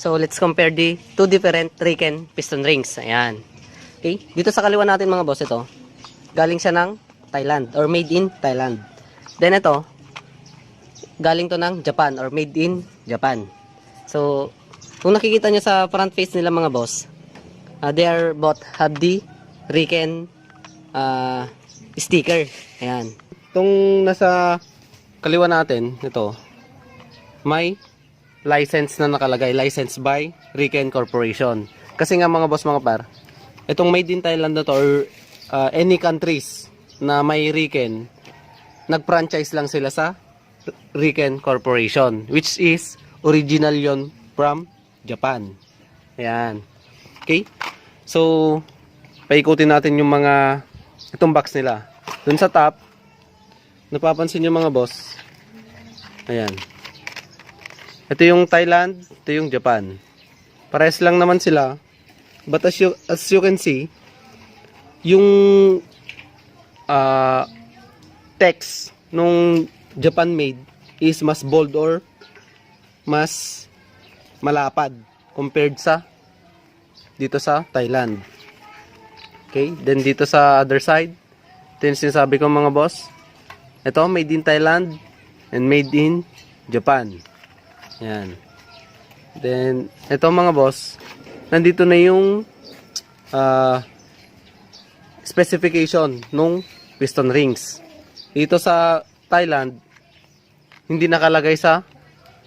So, let's compare the two different Riken piston rings. Ayan. Okay. Dito sa kaliwa natin mga boss, ito. Galing siya ng Thailand or made in Thailand. Then ito, galing to ng Japan or made in Japan. So, kung nakikita nyo sa front face nila mga boss, they are both have the Riken sticker. Ayan. Itong nasa kaliwa natin, ito, may license na nakalagay. License by Riken Corporation. Kasi nga mga boss, mga par, itong made in Thailand na to or any countries na may Riken, nag-franchise lang sila sa Riken Corporation, which is original yon from Japan. Ayan. Okay? So, paikutin natin yung mga itong box nila. Dun sa top, napapansin nyo mga boss, ayan. Ito yung Thailand, ito yung Japan. Parehas lang naman sila. But as you can see, yung text nung Japan made is mas bold or mas malapad compared sa dito sa Thailand. Okay, then dito sa other side, ito yung sinasabi ko mga boss. Ito, made in Thailand and made in Japan. Yan. Then, ito mga boss, nandito na yung specification nung piston rings. Dito sa Thailand, hindi nakalagay sa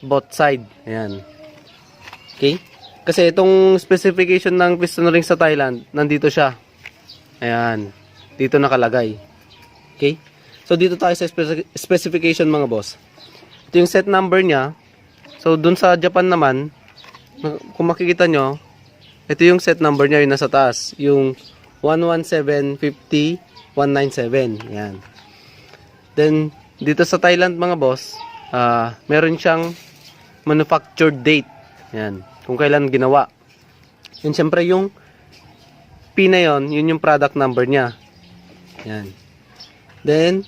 both side. Ayan. Okay? Kasi itong specification ng piston rings sa Thailand, nandito siya. Ayan. Dito nakalagay. Okay? So, dito tayo sa specification mga boss. Ito yung set number niya. So, dun sa Japan naman, kung makikita nyo, ito yung set number niya, yung nasa taas. Yung 11750197. Ayan. Then, dito sa Thailand mga boss, meron siyang manufactured date. Ayan. Kung kailan ginawa. Yun, syempre yung P na yun yung product number niya. Ayan. Then,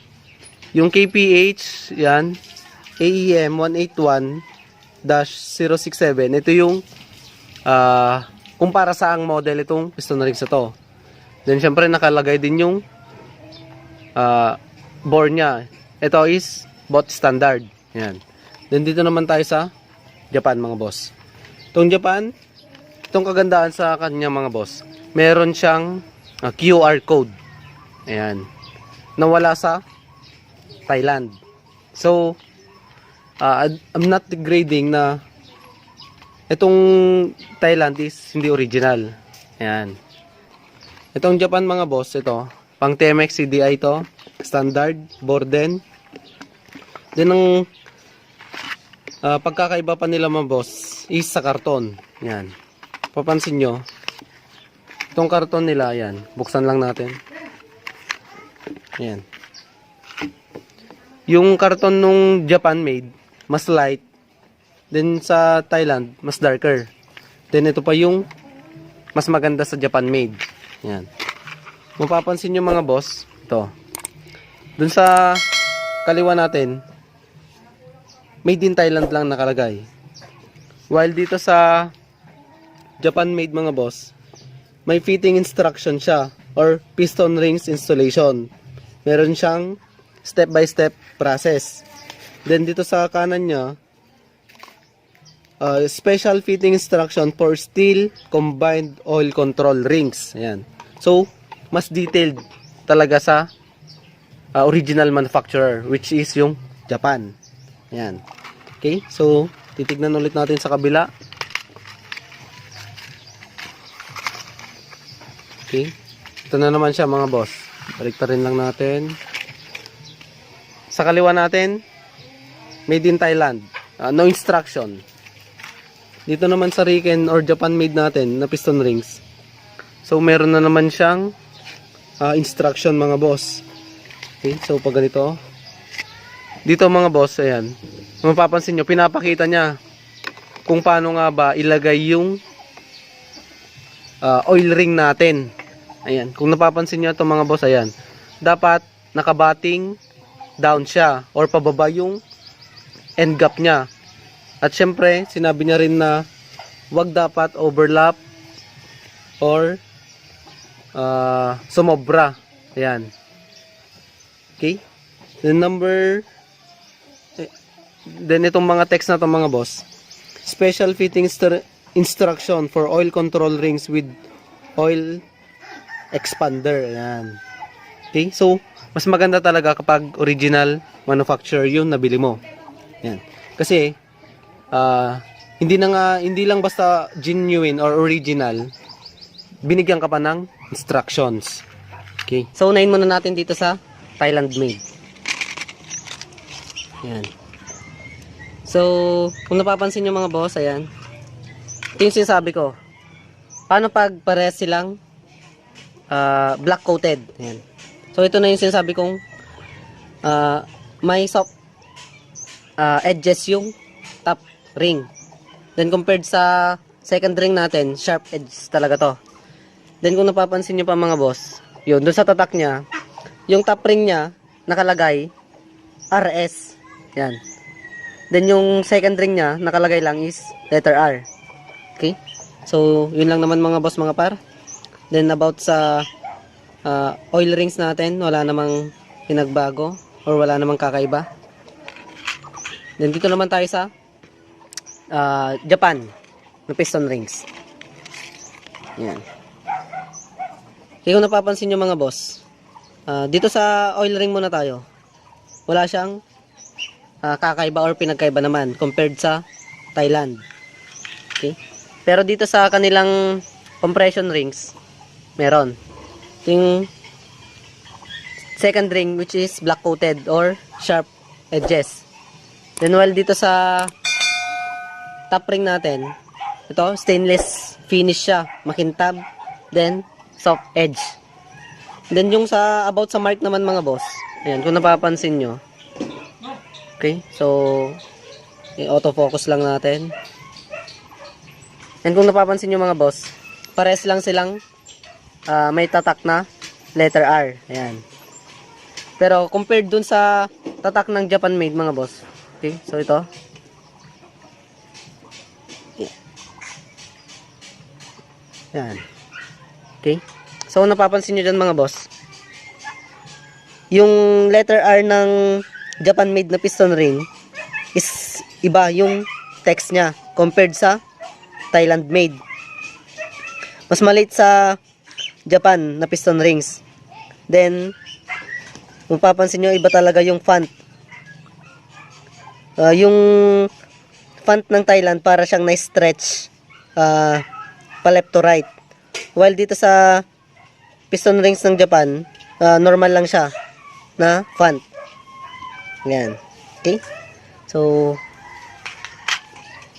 yung KPH, yan, AEM 181-067. Ito yung kung para saang model itong piston rings na to. Then, syempre, nakalagay din yung bore niya. Ito is both standard. Yan. Then, dito naman tayo sa Japan, mga boss. Itong Japan, itong kagandaan sa kanya, mga boss, meron siyang QR code. Ayan. Nawala sa Thailand. So, I'm not degrading na itong Thailand is hindi original. Ayan. Itong Japan mga boss, ito, pang TMX CDI ito, standard, Borden. Then ang pagkakaiba pa nila mga boss is sa karton. Ayan. Papansin nyo, itong karton nila, ayan, buksan lang natin. Ayan. Yung karton nung Japan made, mas light. Then sa Thailand, mas darker. Then ito pa yung mas maganda sa Japan made. Ayan. Mapapansin nyo mga boss, ito. Dun sa kaliwa natin, made in Thailand lang nakalagay. While dito sa Japan made mga boss, may fitting instruction siya or piston rings installation. Meron siyang step by step process. Then dito sa kanan niya, special fitting instruction for steel combined oil control rings. Ayan. So, mas detailed talaga sa original manufacturer, which is yung Japan. Ayan. Okay, so titignan ulit natin sa kabila. Okay, ito na naman siya mga boss. Baliktarin lang natin. Sa kaliwa natin, made in Thailand. No instruction. Dito naman sa Riken or Japan made natin na piston rings. So meron na naman siyang instruction mga boss. Okay, so pag ganito. Dito mga boss, ayan. Mapapansin nyo, pinapakita niya kung paano nga ba ilagay yung oil ring natin. Ayan, kung napapansin nyo ito mga boss, ayan. Dapat nakabating down siya or pababa yung end gap niya. At syempre, sinabi niya rin na wag dapat overlap or sumobra. Ayan. Okay? Then itong mga text na itong mga boss, special fitting instruction for oil control rings with oil expander. Ayan. Okay? So, mas maganda talaga kapag original manufacturer yung nabili mo. Ayan. Kasi, hindi lang basta genuine or original, binigyan ka pa ng instructions. Okay? So, unahin muna natin dito sa Thailand made. Ayan. So, kung napapansin nyo mga boss, ayan. Ito yung sinasabi ko. Paano pag parehas silang black coated? Ayan. So, ito na yung sinasabi kong may soft edges yung top ring. Then, compared sa second ring natin, sharp edges talaga to. Then, kung napapansin nyo pa mga boss, yun, doon sa tatak niya, yung top ring niya, nakalagay RS. Yan. Then, yung second ring niya, nakalagay lang is letter R. Okay? So, yun lang naman mga boss, mga par. Then, about sa oil rings natin, wala namang pinagbago or wala namang kakaiba. Then, dito naman tayo sa Japan na piston rings. Yan. Kaya kung napapansin nyo mga boss, dito sa oil ring muna tayo. Wala siyang kakaiba or pinagkaiba naman compared sa Thailand. Okay? Pero dito sa kanilang compression rings, meron. Ito yung second ring which is black coated or sharp edges. Then while dito sa top ring natin, ito stainless finish siya, makintab, then soft edge. Then yung sa about sa mark naman mga boss, ayan, kung napapansin nyo. Okay, so auto-focus lang natin. And kung napapansin nyo mga boss, pares lang silang may tatak na letter R. Ayan. Pero compared dun sa tatak ng Japan made mga boss. Okay, so ito. Ayan. Okay. So napapansin nyo dyan mga boss, yung letter R ng Japan made na piston ring is iba yung text niya compared sa Thailand made. Mas maliit sa Japan na piston rings. Then mapapansin nyo iba talaga yung font. Yung font ng Thailand para siyang na-stretch pa left to right. While dito sa piston rings ng Japan, normal lang siya na font. Yan. Okay? So,